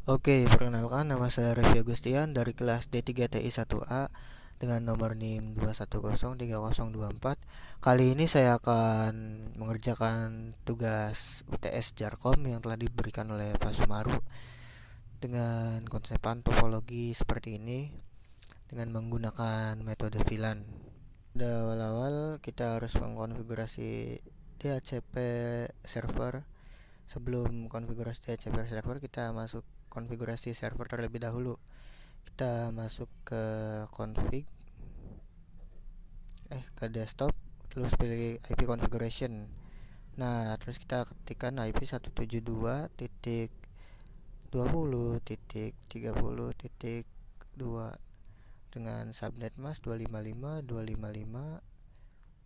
Oke, perkenalkan nama saya Revi Agustian dari kelas D3TI1A dengan nomor NIM 2103024. Kali ini saya akan mengerjakan tugas UTS Jarkom yang telah diberikan oleh Pak Sumaru dengan konsepan topologi seperti ini dengan menggunakan metode VLAN. Pada awal-awal kita harus mengkonfigurasi DHCP server. Sebelum konfigurasi DHCP server, kita masuk konfigurasi server terlebih dahulu. Kita masuk ke config, ke desktop, terus pilih IP configuration. Nah, terus kita ketikkan IP 172.20.30.2 dengan subnet mask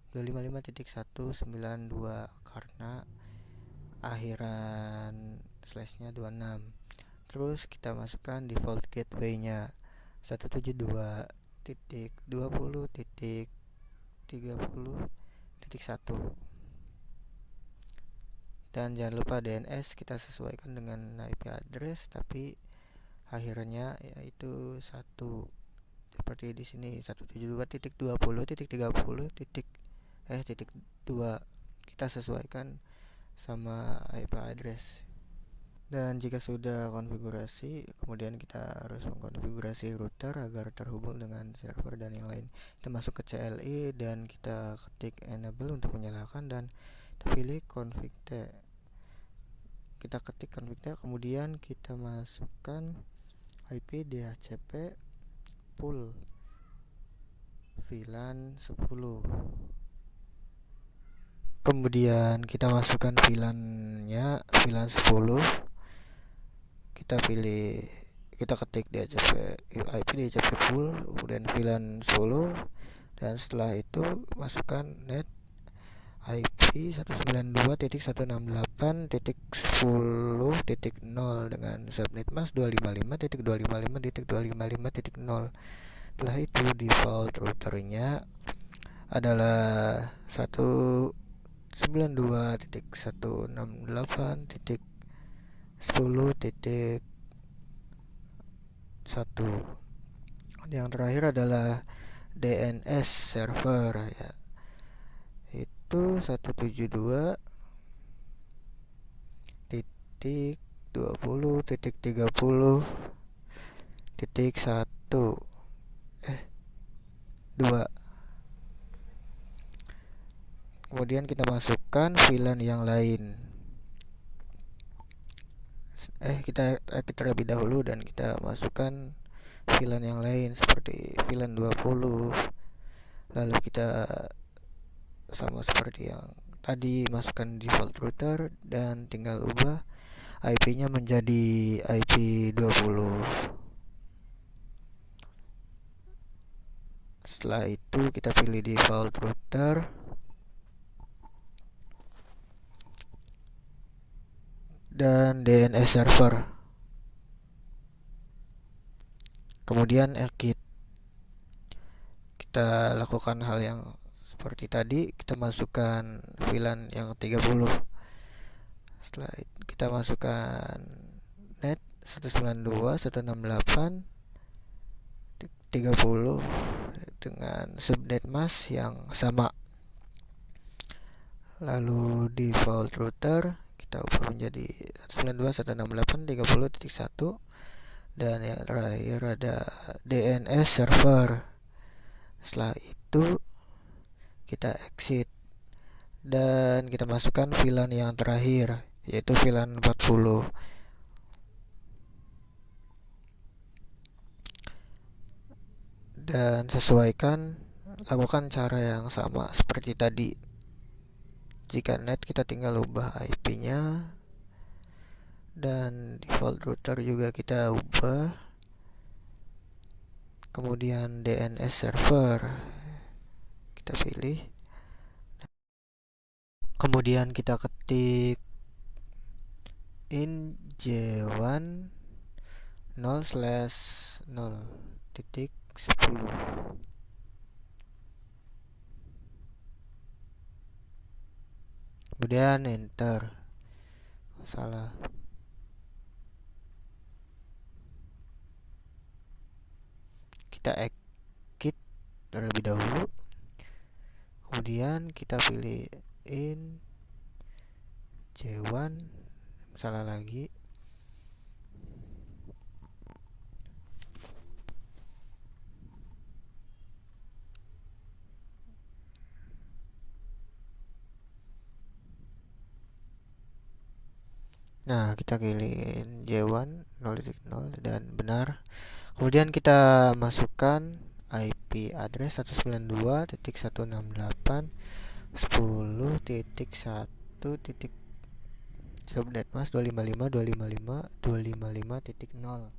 255.255.255.192 karena akhiran slashnya 26. Terus kita masukkan default gateway-nya 172.20.30.1. Dan jangan lupa DNS kita sesuaikan dengan IP address, tapi akhirnya yaitu 1 seperti di sini 172.20.30.2 kita sesuaikan sama IP address. Dan jika sudah konfigurasi, kemudian kita harus mengkonfigurasi router agar terhubung dengan server dan yang lain. Kita masuk ke CLI dan kita ketik enable untuk menyalakan dan kita pilih config T. Kita ketik config T, kemudian kita masukkan IP DHCP pool VLAN 10. Kemudian kita masukkan VLAN-nya, VLAN 10. Kita ketik DHCP IP DHCP full, kemudian VLAN 10, dan setelah itu masukkan net IP 192.168.10.0 dengan subnet mask 255.255.255.0. Setelah itu default routernya adalah 192.168.10.1. Yang terakhir adalah DNS server, ya, itu 172.20.30.1 Kemudian kita masukkan VLAN yang lain. Kita terlebih dahulu dan kita masukkan VLAN yang lain seperti VLAN 20. Lalu kita sama seperti yang tadi, masukkan default router dan tinggal ubah IP-nya menjadi IP 20. Setelah itu kita pilih default router dan DNS server. Kemudian exit. Kita lakukan hal yang seperti tadi, kita masukkan VLAN yang 30. Setelah itu kita masukkan net 192.168.30 dengan subnet mask yang sama. Lalu default router kita ubah menjadi 192.168.30.1, dan yang terakhir ada DNS server. Setelah itu kita exit dan kita masukkan VLAN yang terakhir, yaitu VLAN 40. Dan lakukan cara yang sama seperti tadi. Jika net, kita tinggal ubah IP-nya, dan default router juga kita ubah. Kemudian DNS server kita pilih. Kemudian kita ketik in j1 0/0.10. Kemudian enter. Salah. kita exit terlebih dahulu, kemudian kita pilih in J1, salah lagi. Nah, kita pilih J1 0.0 dan benar. Kemudian kita masukkan IP address 192.168.10.1. subnet mas 255.255.255.0.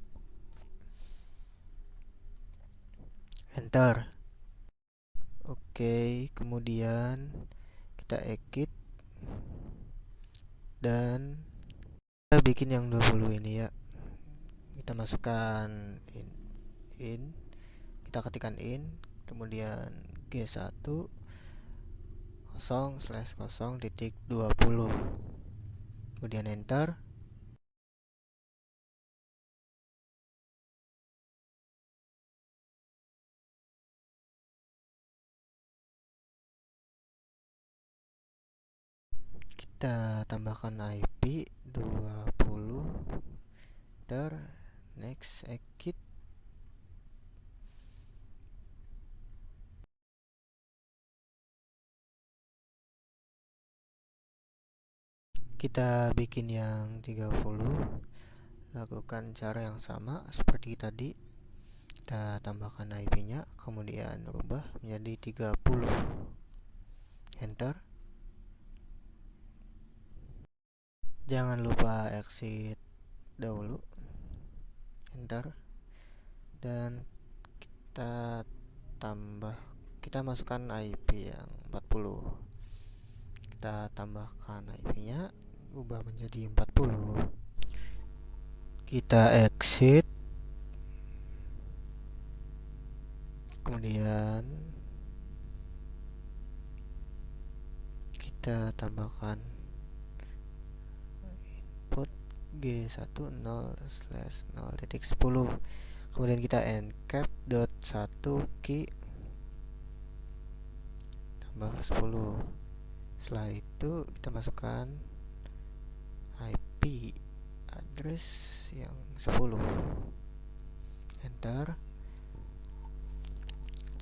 Enter. Oke, kemudian kita exit dan kita bikin yang 20 ini ya. Kita masukkan in, kita ketikkan in, kemudian G1 0/0.20, kemudian enter. Kita tambahkan IP 20 next exit. Kita bikin yang 30, lakukan cara yang sama seperti tadi. Kita tambahkan IP nya, kemudian rubah menjadi 30, enter. Jangan lupa exit dahulu, enter. Dan kita masukkan IP yang 40, kita tambahkan IP nya, ubah menjadi 40, kita exit, kemudian kita tambahkan input G1 0/0.10, kemudian kita encap .1 key tambah 10. Setelah itu kita masukkan IP address yang 10, enter.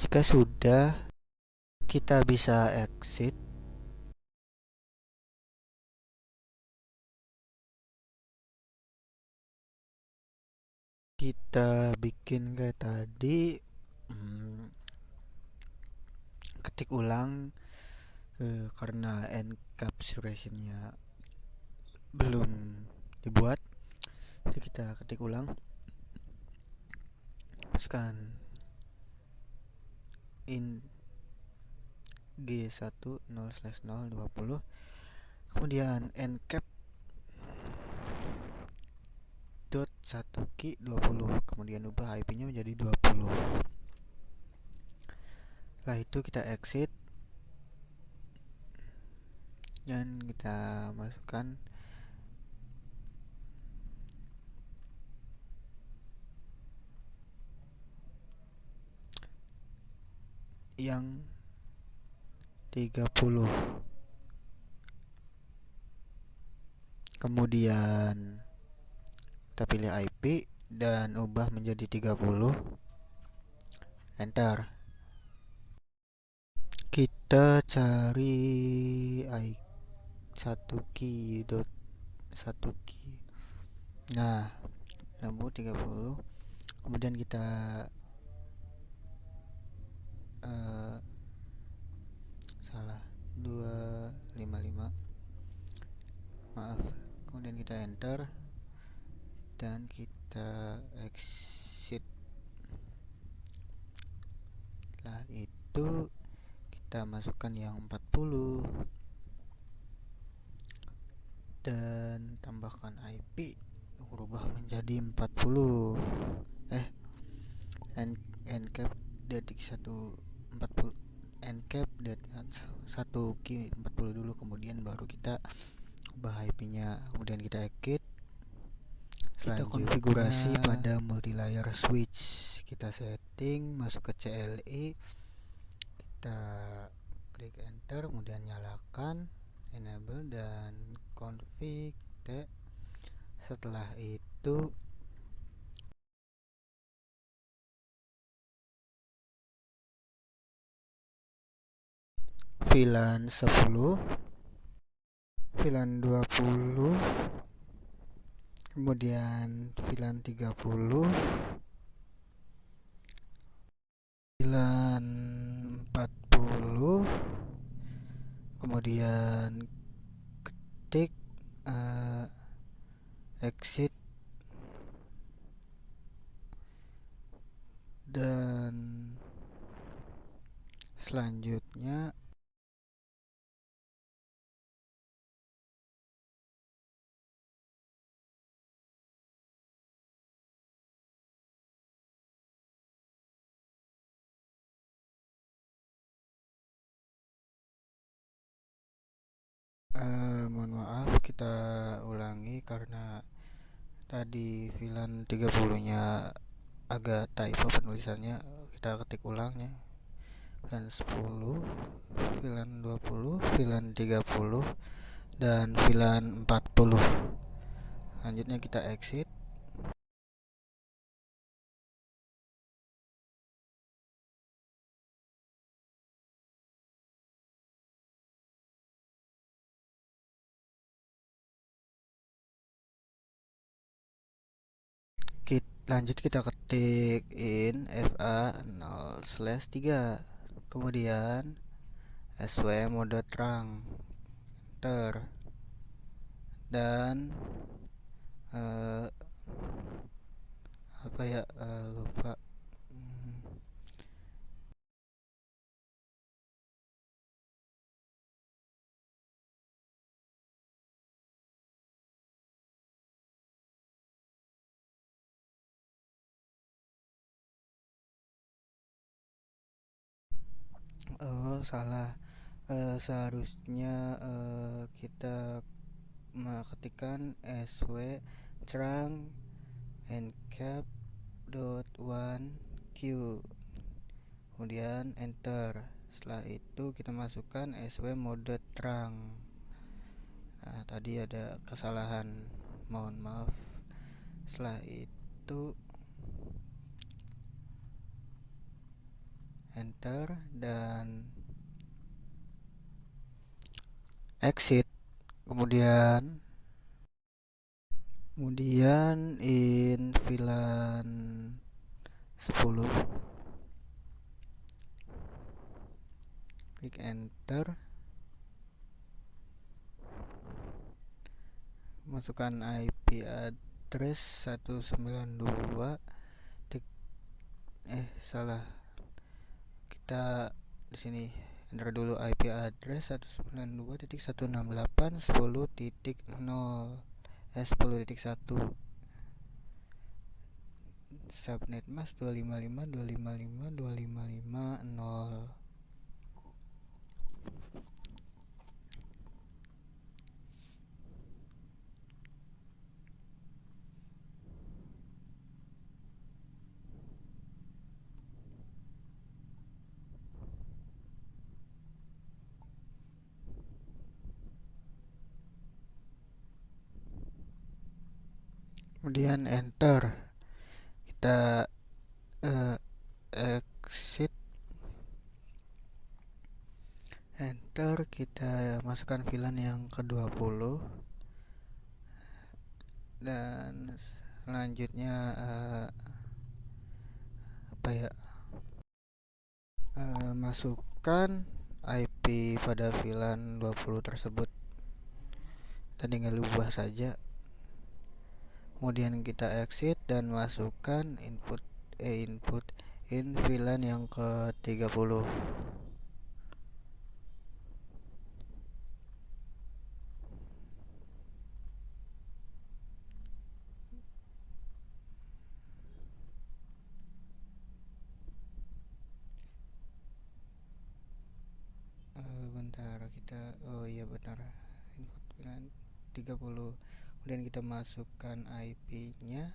Jika sudah, kita bisa exit. Kita bikin kayak tadi, ketik ulang karena encapsulationnya belum dibuat, jadi kita ketik ulang, masukkan in G1 0/0.20, kemudian encap .1 key 20, kemudian ubah IP nya menjadi 20. Setelah itu kita exit dan kita masukkan yang 30, kemudian kita pilih IP dan ubah menjadi 30, enter. Kita cari satu key. Nah, nemu 30, kemudian kita salah 255, maaf, kemudian kita enter dan kita exit. Setelah itu kita masukkan yang 40 dan tambahkan IP, berubah menjadi 40, encap detik 1 40, encap satu key 40 dulu, kemudian baru kita ubah IP nya, kemudian kita exit. Kita konfigurasi pada multi layer switch. kita setting, masuk ke CLI, kita klik enter, kemudian nyalakan enable dan config T. Setelah itu VLAN 10, VLAN 20, kemudian VLAN 30, VLAN 40, kemudian ketik exit dan selanjutnya mohon maaf, kita ulangi karena tadi VLAN 30 nya agak typo penulisannya. Kita ketik ulangnya, VLAN 10, VLAN 20, VLAN 30, dan VLAN 40. Selanjutnya kita exit. Lanjut kita ketik in fa0/3, kemudian sw mode terang, enter, dan lupa. Salah. Seharusnya kita ketikkan sw terang encap .1q, kemudian enter. Setelah itu kita masukkan sw mode terang. Nah, tadi ada kesalahan, mohon maaf. Setelah itu enter dan exit, kemudian in VLAN 10, klik enter, masukkan IP address 192 kita di sini enter dulu IP address 192.168.10.0 10.1, subnet mask 255.255.255.0. Kemudian enter, kita exit, enter, kita masukkan VLAN yang ke-20 dan selanjutnya masukkan IP pada VLAN 20 tersebut. Kita tinggal ubah saja. Kemudian kita exit dan masukkan input in VLAN yang ke-30. Bentar, kita benar, input VLAN 30. Kemudian kita masukkan IP-nya.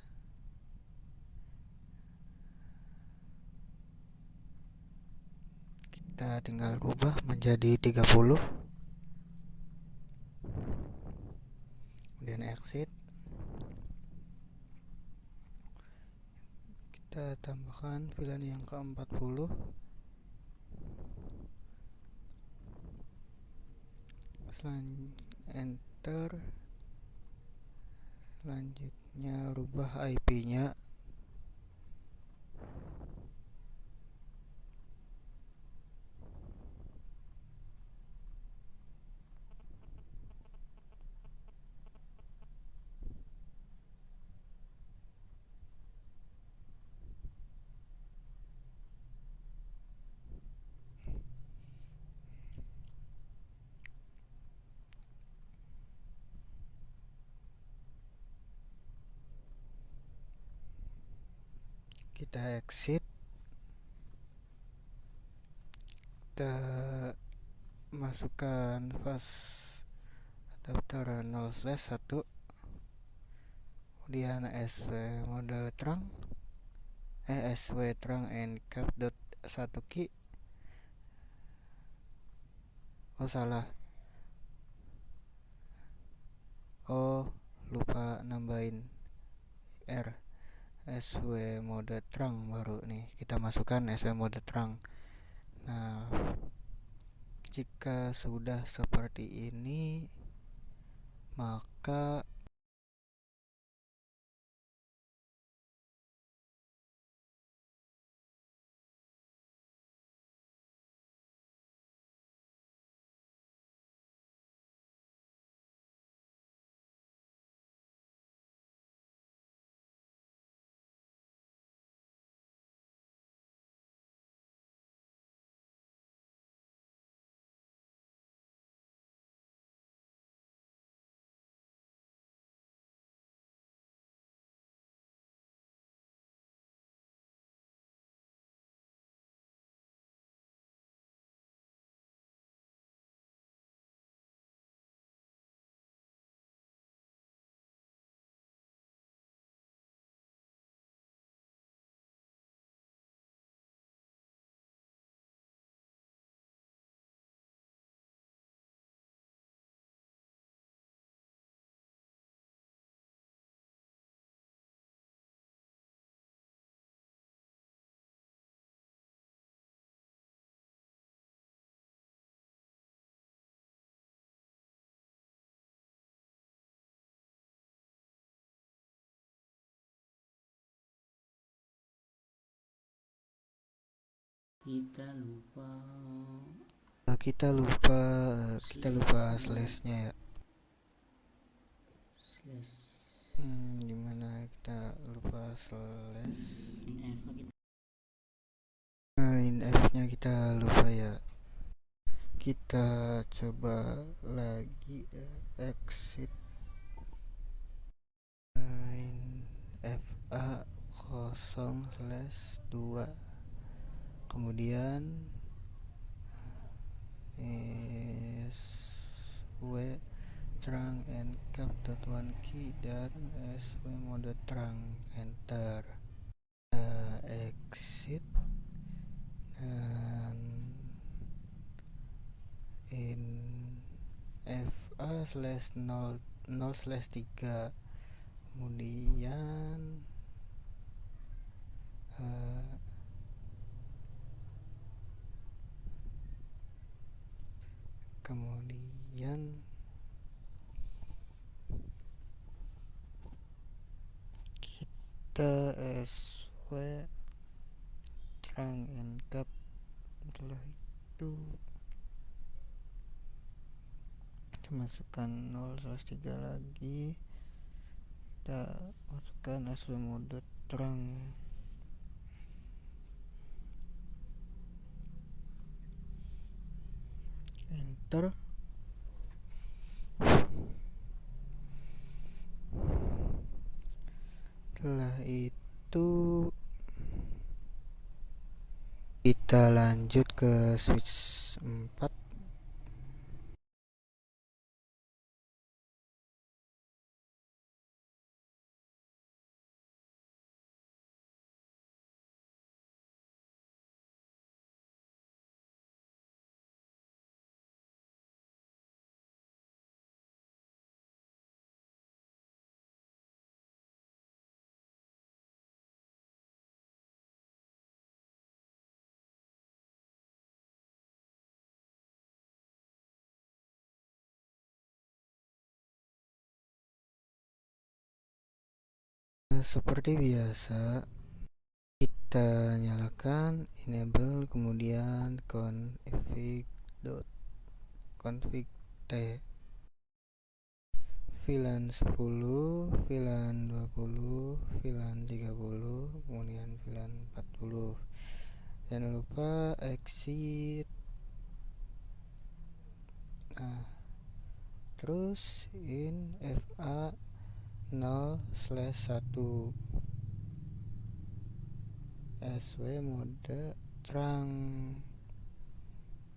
kita tinggal rubah menjadi 30, kemudian exit. Kita tambahkan pilihan yang ke-40, enter. Selanjutnya rubah IP-nya. Kita exit. Kita masukkan fast adapter 0/1, kemudian SW mode terang, SW terang encap dot 1 key. Salah. Lupa nambahin R. SW mode terang baru nih. Kita masukkan SW mode terang. Nah, jika sudah seperti ini, maka kita lupa slashnya ya. Gimana kita lupa slash? INF-nya kita lupa ya. Kita coba lagi exit FA 0/2, kemudian SW terang encap dot 1 key dan SW mode terang, enter. Exit dan in FA/0/3, kemudian kita SW terang encap. Setelah itu kita masukkan 0/3 lagi, kita masukkan SW mode terang, enter. Setelah itu kita lanjut ke switch 4. Seperti biasa, kita nyalakan enable, kemudian config t VLAN 10, VLAN 20, VLAN 30, kemudian VLAN 40. Jangan lupa exit. Nah, terus in FA 0/1 SW mode terang.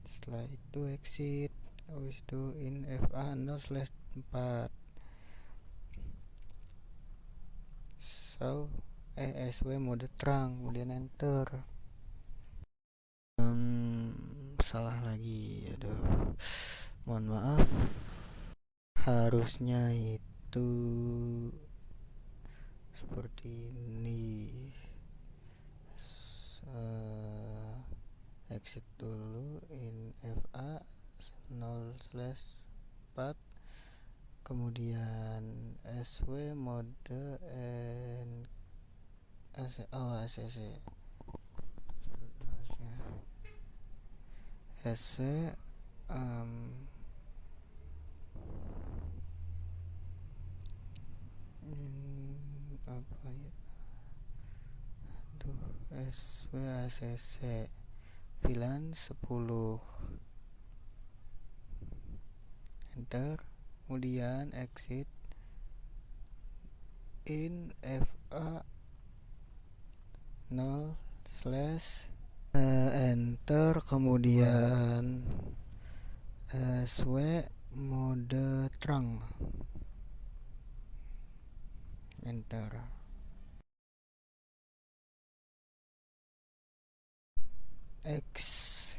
Setelah itu exit. Habis itu in FA 0/4 SW mode terang, kemudian enter. Salah lagi, aduh, mohon maaf. Harusnya itu seperti ini. Exit dulu in FA 0/4, kemudian SW mode ACC SC apa ya, SW ACC VLAN 10, enter, kemudian exit in FA 0/ enter, kemudian SW mode terang, enter. X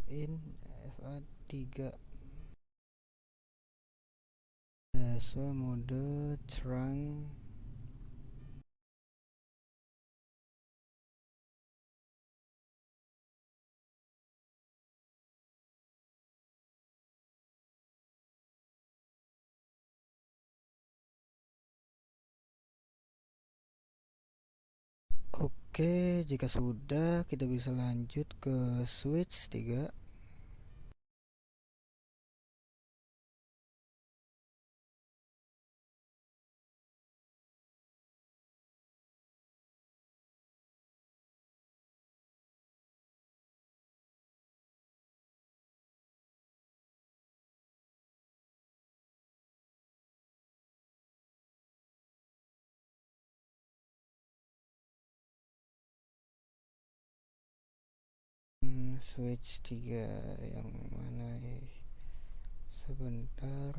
in FA 3 SW mode terang, Oke, jika sudah, kita bisa lanjut ke switch 3. Switch 3 yang mana ya? Sebentar,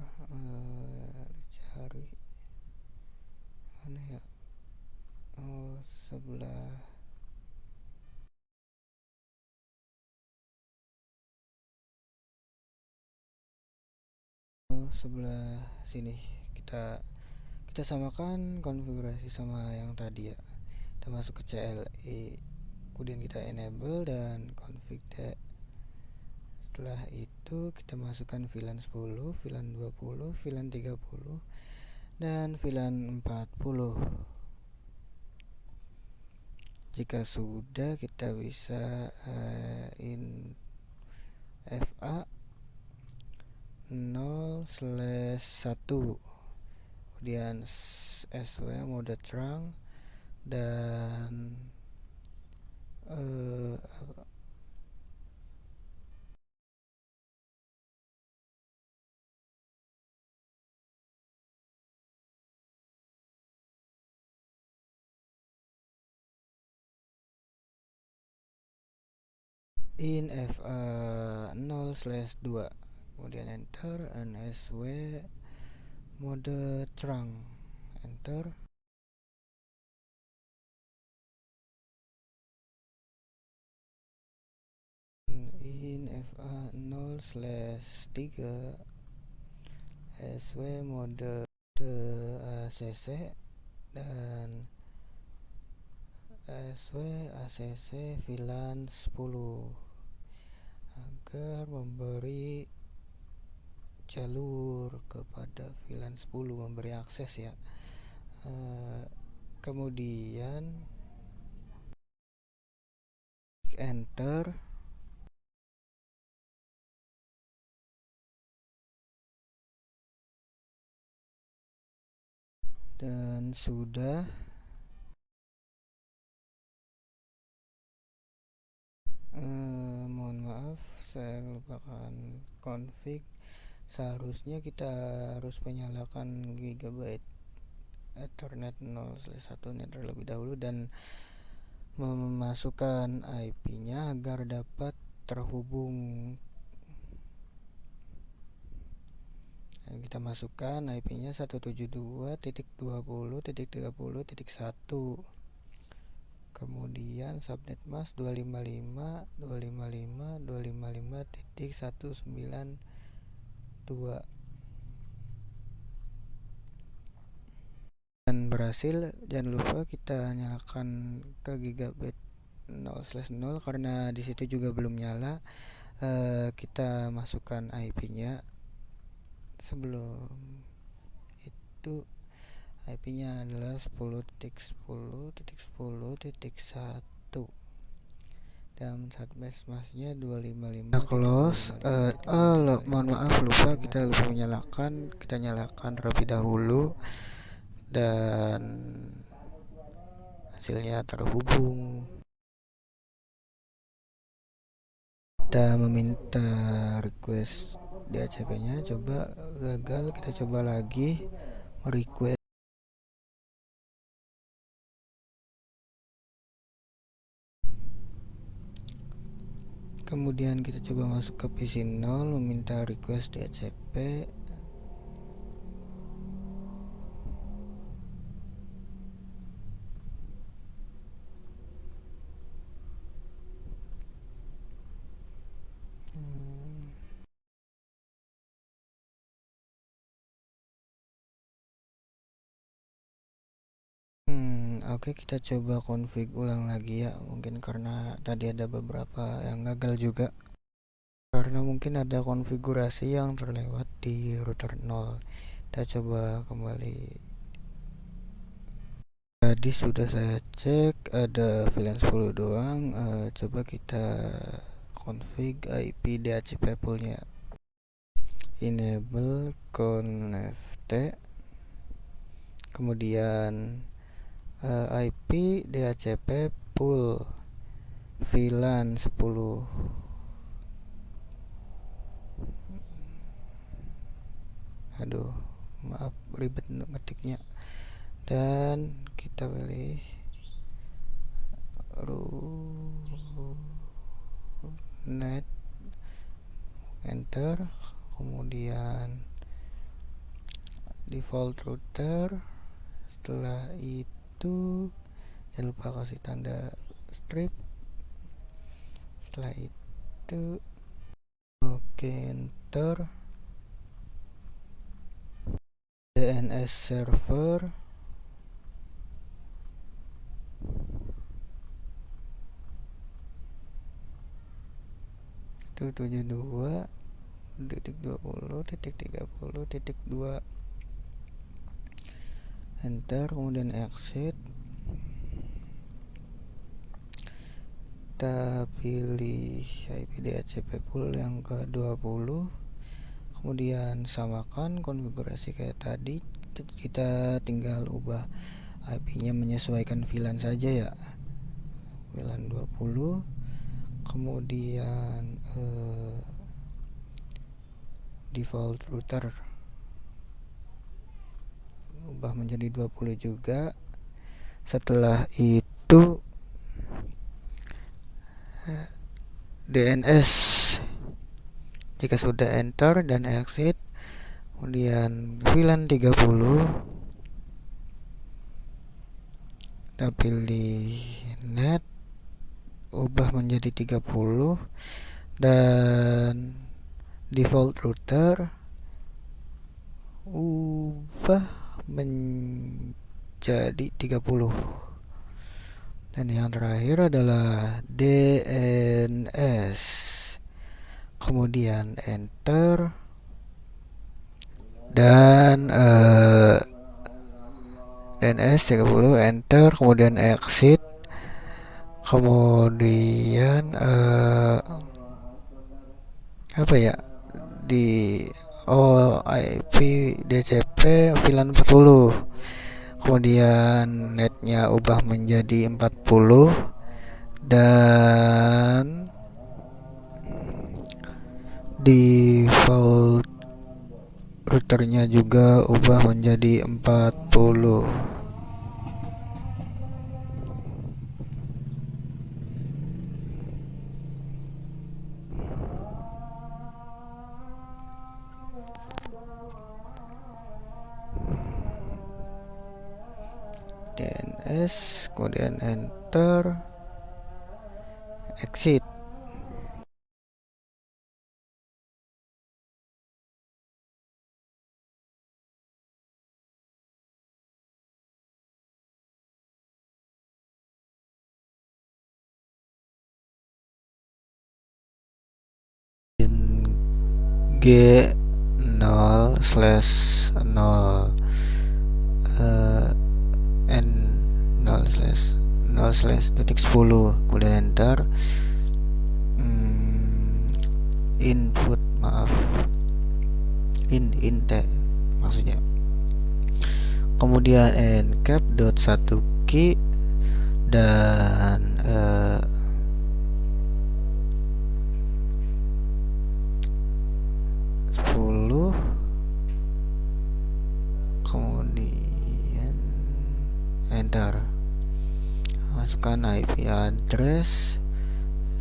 cari mana ya? Sebelah sini. Kita samakan konfigurasi sama yang tadi ya. Kita masuk ke CLI, kemudian kita enable dan config T. Setelah itu kita masukkan VLAN 10, VLAN 20, VLAN 30 dan VLAN 40. Jika sudah, kita bisa in FA 0/1, kemudian SW mode terang dan in FA 0/2, kemudian enter, and SW mode terang, enter. In FA 0/3 SW mode ACC dan SW ACC VLAN 10 agar memberi jalur kepada VLAN 10, memberi akses ya. Kemudian enter, dan sudah. Mohon maaf, saya lupakan config. Seharusnya kita harus menyalakan Gigabyte Ethernet 0/1 terlebih dahulu dan memasukkan IP-nya agar dapat terhubung. Dan kita masukkan IP-nya 172.20.30.1. Kemudian subnet mask 255.255.255.192. Dan berhasil. Jangan lupa kita nyalakan ke Gigabyte 0/0 karena di situ juga belum nyala. Kita masukkan IP-nya. Sebelum itu IP-nya adalah 10.10.10.1 dan subnet masknya 255. Close. Mohon maaf, kita lupa menyalakan. Kita nyalakan terlebih dahulu dan hasilnya terhubung. Kita meminta request DHCP-nya, coba gagal. Kita coba lagi request. Kemudian kita coba masuk ke PC 0, meminta request DHCP. Oke, kita coba config ulang lagi ya. Mungkin karena tadi ada beberapa yang gagal juga. Karena mungkin ada konfigurasi yang terlewat di router 0. Kita coba kembali. Tadi sudah saya cek ada VLAN 10 doang. Coba kita config IP DHCP poolnya. Enable connect. Kemudian IP DHCP pool VLAN 10. Aduh, maaf ribet untuk ngetiknya. Dan kita pilih net, enter. Kemudian default router. Setelah itu jangan lupa kasih tanda strip. Setelah itu oke, enter. DNS server itu 72.20.30.2. enter, kemudian exit. Kita pilih IP DHCP pool yang ke-20. Kemudian samakan konfigurasi kayak tadi. Kita tinggal ubah IP-nya menyesuaikan VLAN saja ya. VLAN 20. Kemudian default router ubah menjadi 20 juga. Setelah itu DNS. Jika sudah enter dan exit, kemudian VLAN 30, kita pilih net, ubah menjadi 30, dan default router ubah menjadi 30. Dan yang terakhir adalah DNS. Kemudian enter. Dan DNS 30, enter, kemudian exit, kemudian apa ya, di IP DCP VLAN 40, kemudian netnya ubah menjadi 40, dan default routernya juga ubah menjadi 40. DNS, kemudian enter, exit. G0/0 n 0/0/10, kemudian enter. Input, maaf, int maksudnya. Kemudian encap.1 key dan 10, kemudian enter. Masukkan IP address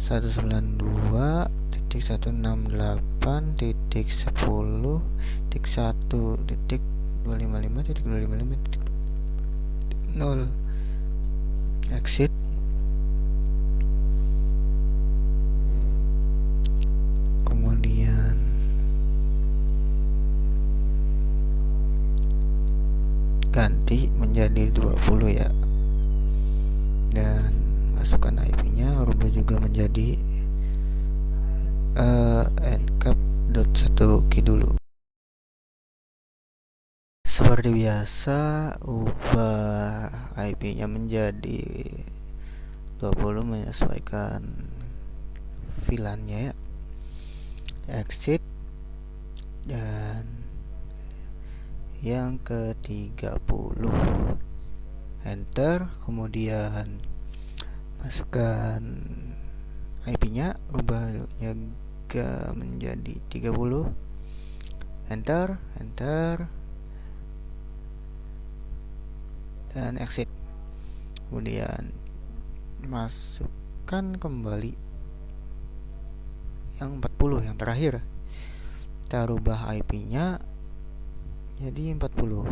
192.168.10.1.255.255.0. Exit. Kemudian ganti menjadi 20 ya, dan masukkan IP-nya, rubah juga menjadi encap.1 key dulu. Seperti biasa, ubah IP-nya menjadi 20 menyesuaikan VLAN-nya ya. Exit, dan yang ke-30 enter, kemudian masukkan IP-nya, rubah juga menjadi 30, enter, dan exit. Kemudian masukkan kembali yang 40 yang terakhir, kita rubah IP-nya jadi 40.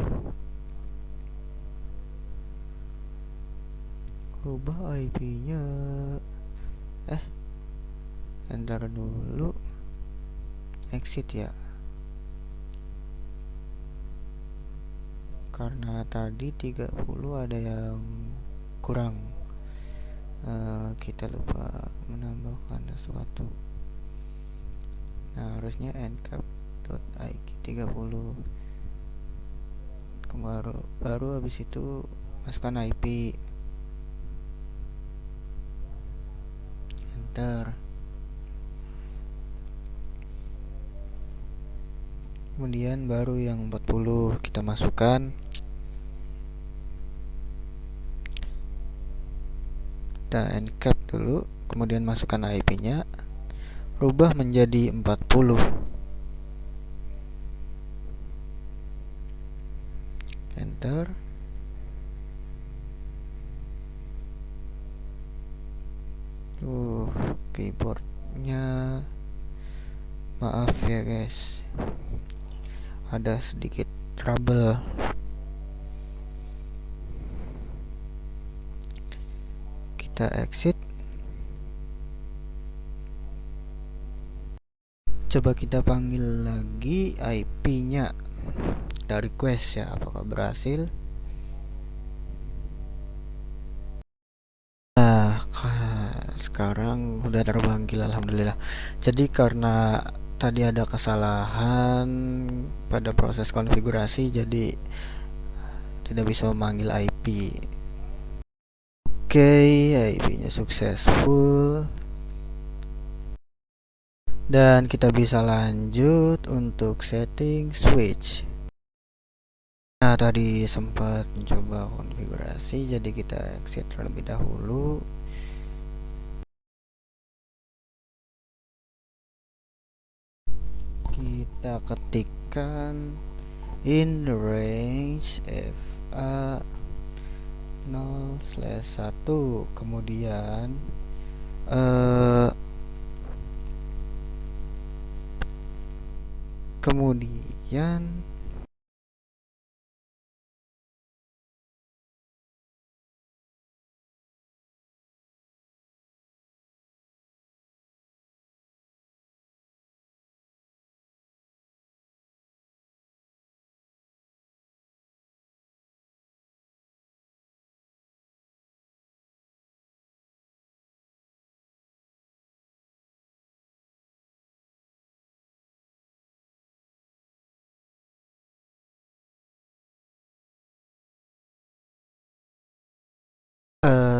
Rubah IP-nya, enter dulu, exit ya, karena tadi 30 ada yang kurang. Kita lupa menambahkan sesuatu. Nah, harusnya encap.id 30. Baru habis itu masukkan IP, enter. Kemudian baru yang 40 kita masukkan. Kita encap dulu, kemudian masukkan IP-nya, rubah menjadi 40, enter. Keyboardnya maaf ya guys, ada sedikit trouble. Kita exit. Coba kita panggil lagi IP-nya, kita request ya, apakah berhasil. Nah, sekarang udah terpanggil, alhamdulillah. Jadi karena tadi ada kesalahan pada proses konfigurasi, jadi tidak bisa memanggil IP. Oke, IP-nya successful. Dan kita bisa lanjut untuk setting switch. Nah, tadi sempat mencoba konfigurasi, jadi kita exit terlebih dahulu. Kita ketikkan in range FA 0/1, kemudian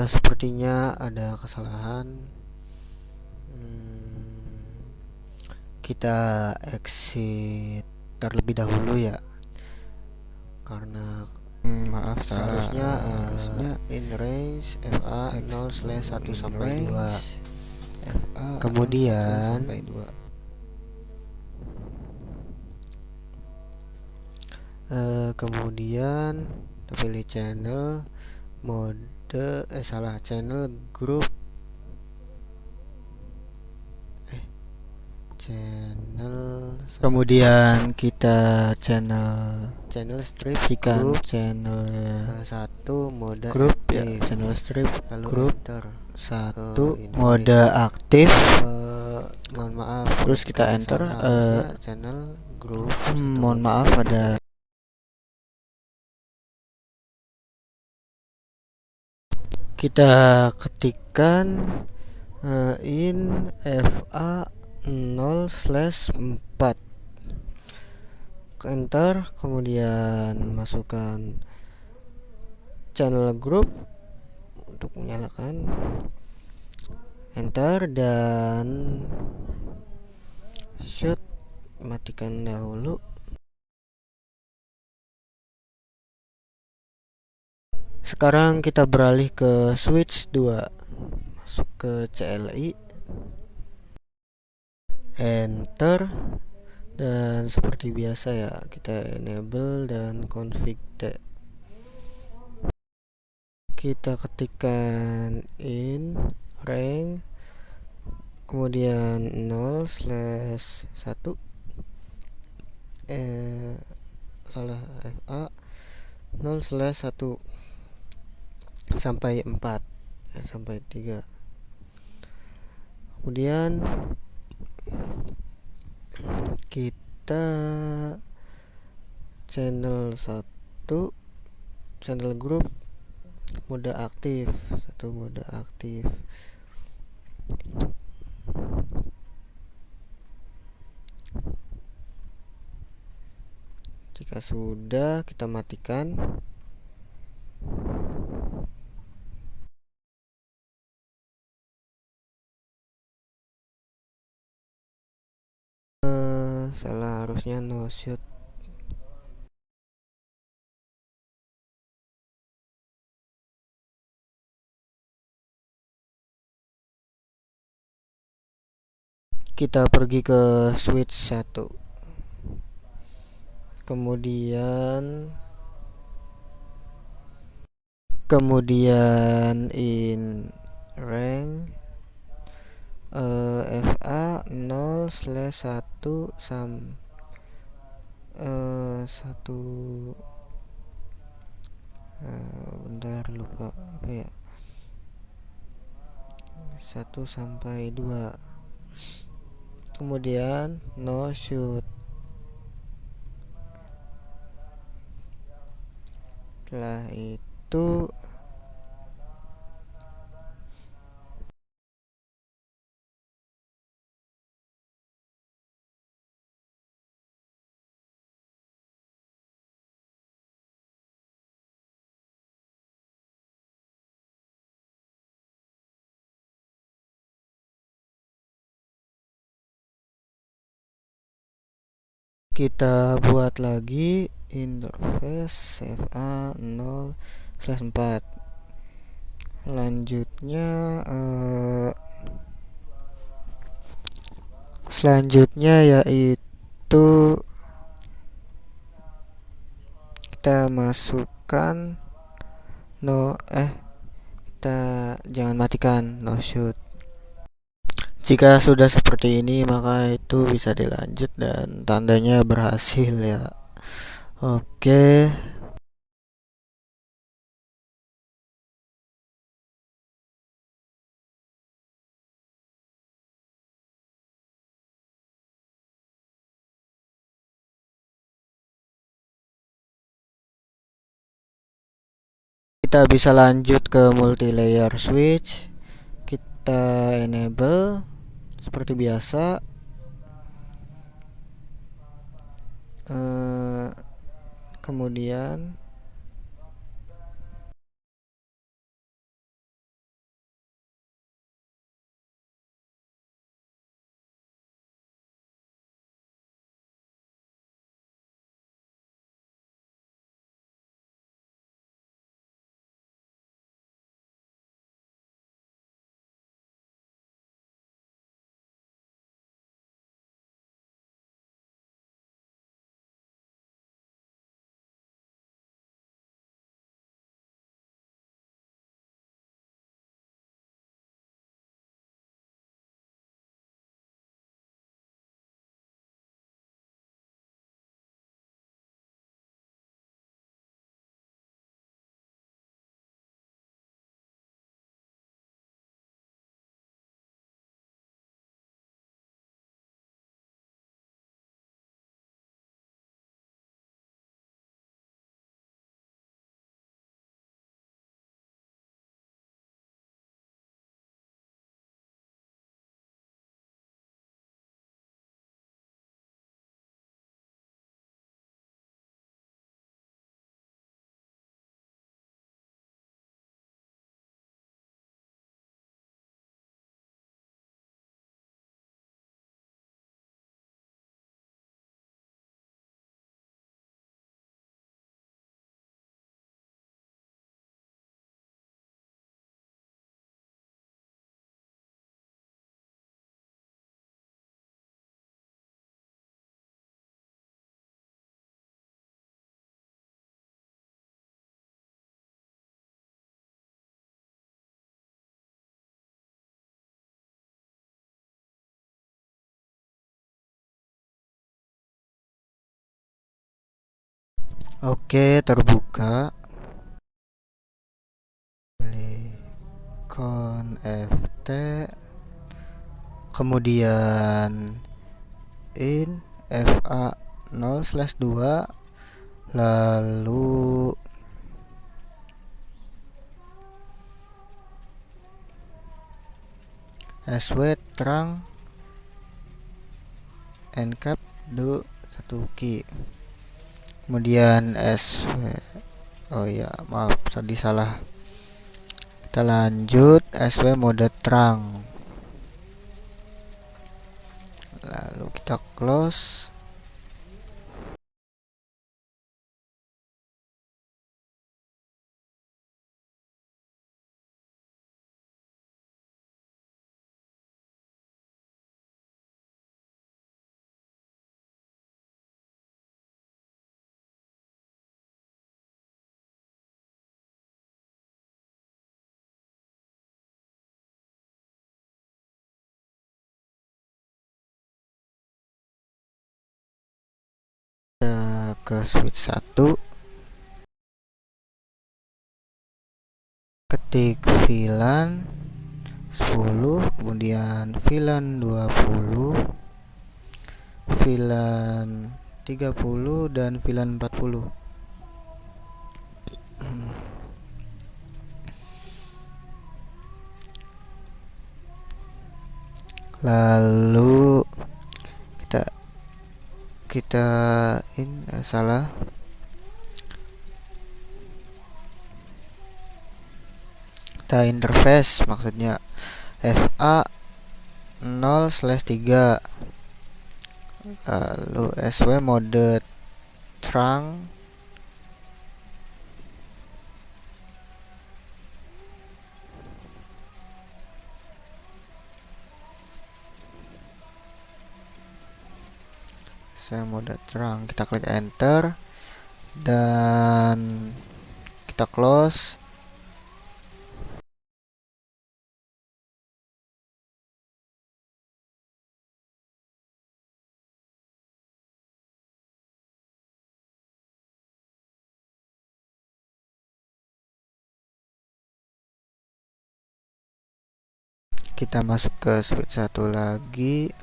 sepertinya ada kesalahan. Kita exit terlebih dahulu ya, karena maaf seharusnya in range FA 0/1-2. Kemudian kita pilih channel mode channel group kemudian kita channel strip group, channel 1 mode group aktif, ya channel strip lalu group 1 mode aktif, mohon maaf, terus kita enter channel group mohon maaf ada kita ketikkan in FA 0/4, enter, kemudian masukkan channel group untuk menyalakan, enter, dan shoot matikan dahulu. Sekarang kita beralih ke switch 2, masuk ke CLI, enter, dan seperti biasa ya kita enable dan config T. Kita ketikkan in range kemudian 0/1 FA 0/1 sampai 4 sampai 3. Kemudian kita channel 1 channel group mode aktif, mode aktif. Jika sudah, kita matikan. Salah, harusnya no shoot. Kita pergi ke switch 1, kemudian in range FA 0/1 1 bentar, lupa apa ya, 1 sampai 2, kemudian no shoot. Setelah itu Kita buat lagi interface FA 0/4. Selanjutnya yaitu kita masukkan kita jangan matikan no shoot. Jika sudah seperti ini maka itu bisa dilanjut dan tandanya berhasil ya. Oke. Kita bisa lanjut ke multi layer switch. Kita enable seperti biasa. Kemudian oke, terbuka. Pilih conft, kemudian in fa 0/2, lalu sw terang encap do 1 key, kemudian sw, oh ya maaf tadi salah, kita lanjut sw mode terang, lalu kita close. Kita ke switch 1, ketik VLAN 10, kemudian VLAN 20, VLAN 30 dan VLAN 40. Lalu kita salah, kita interface maksudnya FA 0/3, lalu SW mode trunk, kita klik enter dan kita close. Kita masuk ke switch satu lagi,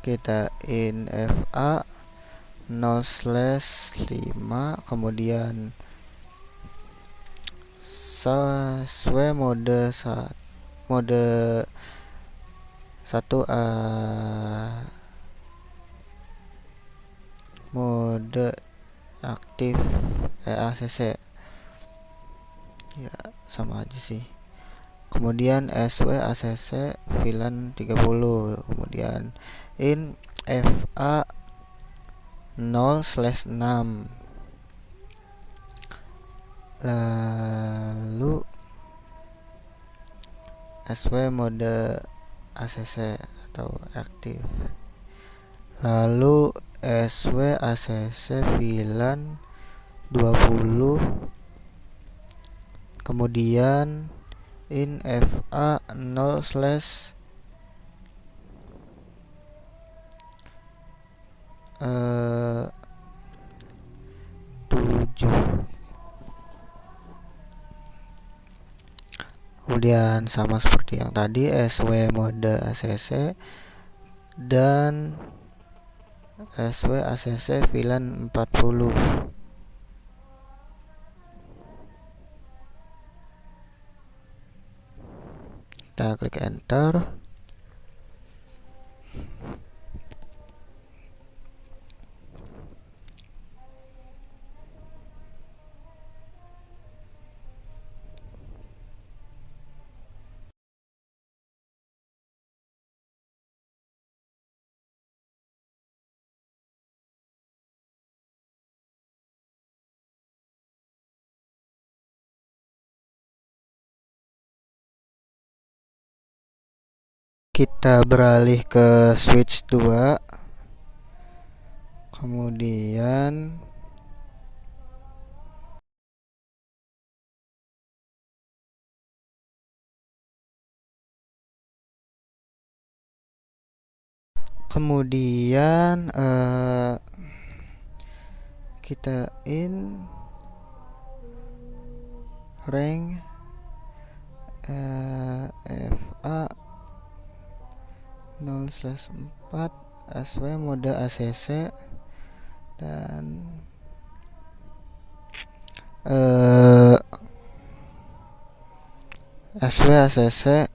kita in FA 0/5, kemudian sesuai mode 1A, mode aktif ACC ya, sama aja sih. Kemudian SW ACC VLAN 30, kemudian in FA 0/6, lalu SW mode ACC atau aktif, lalu SW ACC VLAN 20, kemudian in FA 0/7, kemudian sama seperti yang tadi SW mode ACC dan SW ACC VLAN 40. Kita klik enter. Kita beralih ke switch 2, kemudian kita in rank FA 0/4 SW mode ACC dan SW ACC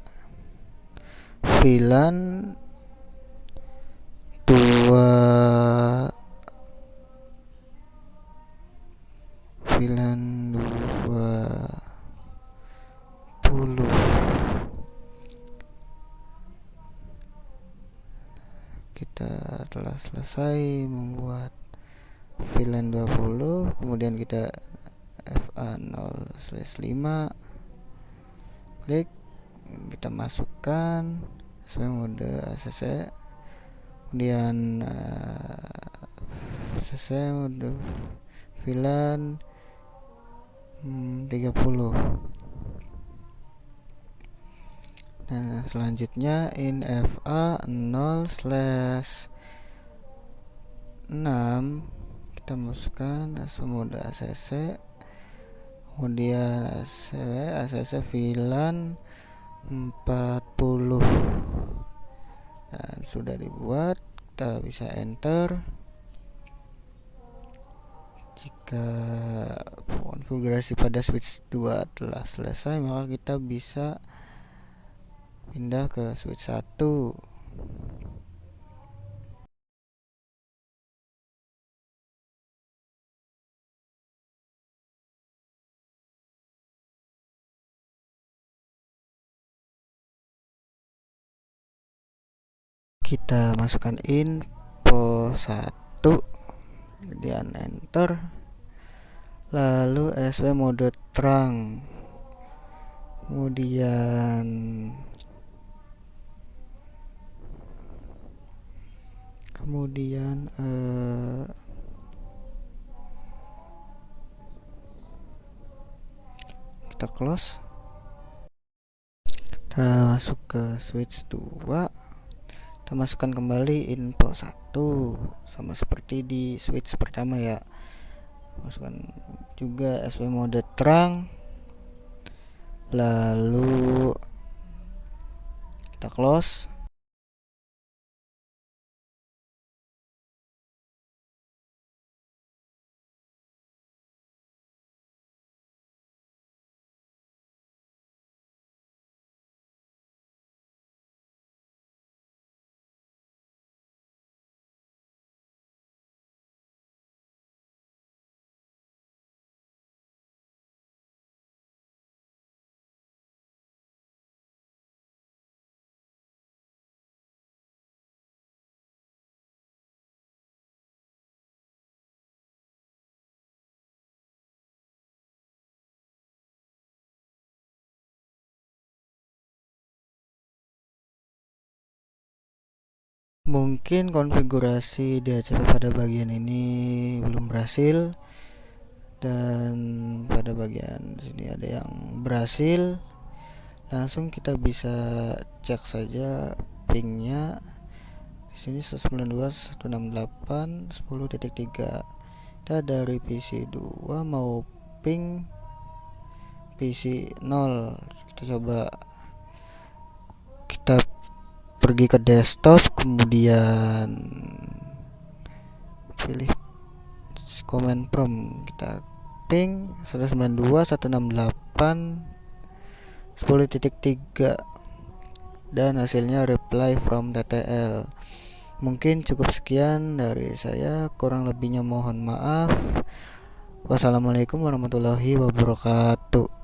VLAN 2, VLAN 20. Kita telah selesai membuat VLAN 20, kemudian kita FA 0/5, klik, kita masukkan sesuai mode ACC, kemudian sesuai mode VLAN 30. Nah, selanjutnya in FA 0/6 kita masukkan sesuai mode ACC, kemudian ACC VLAN 40 dan sudah dibuat. Kita bisa enter. Jika konfigurasi pada switch 2 telah selesai, maka kita bisa pindah ke switch 1. Kita masukkan info 1, kemudian enter, lalu SW mode terang, kemudian kita close, kita masuk ke switch 2, kita masukkan kembali info 1 sama seperti di switch pertama ya. Masukkan juga SW mode terang, lalu kita close. Mungkin konfigurasi DHCP pada bagian ini belum berhasil, dan pada bagian sini ada yang berhasil. Langsung kita bisa cek saja pingnya. Di sini 192.168.10.3. Kita dari PC 2 mau ping PC 0. Kita coba, kita pergi ke desktop, kemudian pilih command prompt, kita ping 192.168.10.3 dan hasilnya reply from TTL. Mungkin cukup sekian dari saya, kurang lebihnya mohon maaf. Wassalamualaikum warahmatullahi wabarakatuh.